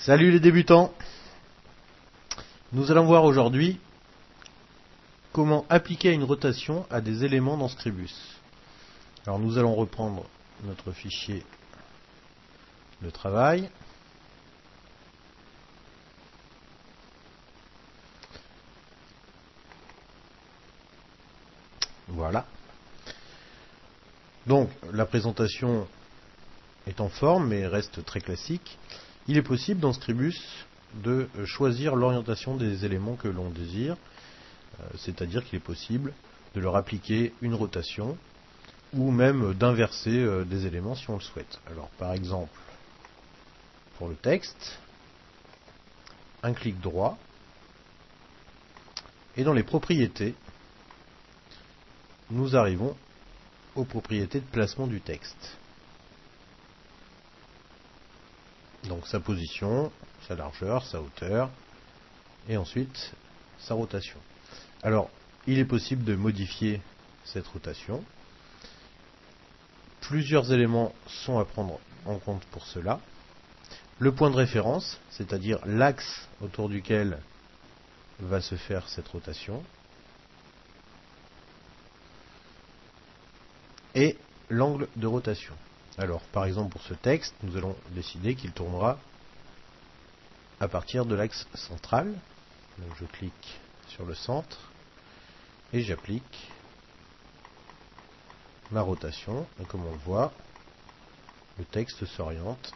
Salut les débutants. Nous allons voir aujourd'hui comment appliquer une rotation à des éléments dans Scribus. Alors nous allons reprendre notre fichier de travail. Voilà. Donc la présentation est en forme mais reste très classique. Il est possible dans Scribus de choisir l'orientation des éléments que l'on désire, c'est-à-dire qu'il est possible de leur appliquer une rotation ou même d'inverser des éléments si on le souhaite. Alors par exemple, pour le texte, un clic droit, et dans les propriétés, nous arrivons aux propriétés de placement du texte. Donc sa position, sa largeur, sa hauteur, et ensuite sa rotation. Alors, il est possible de modifier cette rotation. Plusieurs éléments sont à prendre en compte pour cela. Le point de référence, c'est-à-dire l'axe autour duquel va se faire cette rotation. Et l'angle de rotation. Alors, par exemple, pour ce texte, nous allons décider qu'il tournera à partir de l'axe central. Donc, je clique sur le centre et j'applique ma rotation. Et comme on le voit, le texte s'oriente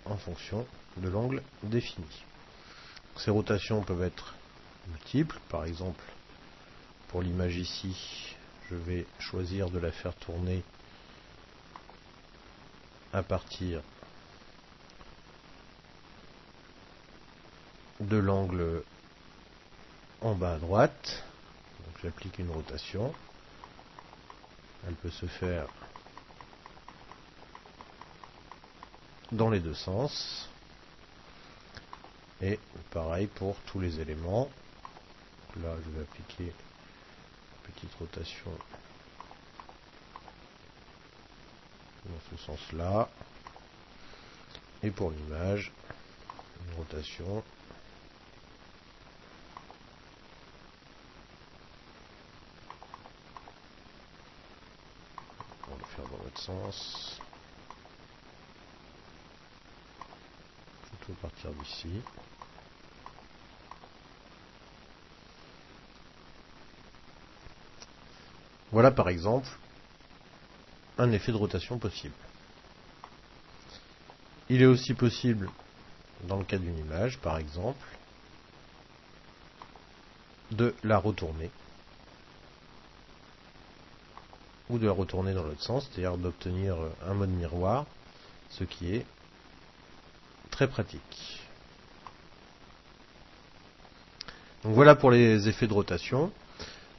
en fonction de l'angle défini. Ces rotations peuvent être multiples. Par exemple, pour l'image ici, je vais choisir de la faire tourner à partir de l'angle en bas à droite. Donc j'applique une rotation. Elle peut se faire dans les deux sens. Et pareil pour tous les éléments. Donc là, je vais appliquer une petite rotation dans ce sens-là. Et pour l'image, une rotation on va le faire dans l'autre sens. Plutôt partir d'ici. Voilà par exemple un effet de rotation possible. Il est aussi possible, dans le cas d'une image par exemple, de la retourner. Ou de la retourner dans l'autre sens, c'est-à-dire d'obtenir un mode miroir, ce qui est très pratique. Donc voilà pour les effets de rotation.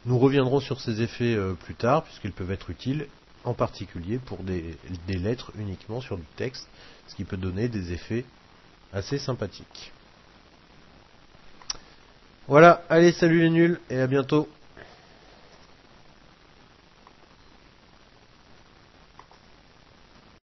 Nous reviendrons sur ces effets plus tard, puisqu'ils peuvent être utiles, en particulier pour des lettres uniquement sur du texte, ce qui peut donner des effets assez sympathiques. Voilà, allez, salut les nuls, et à bientôt.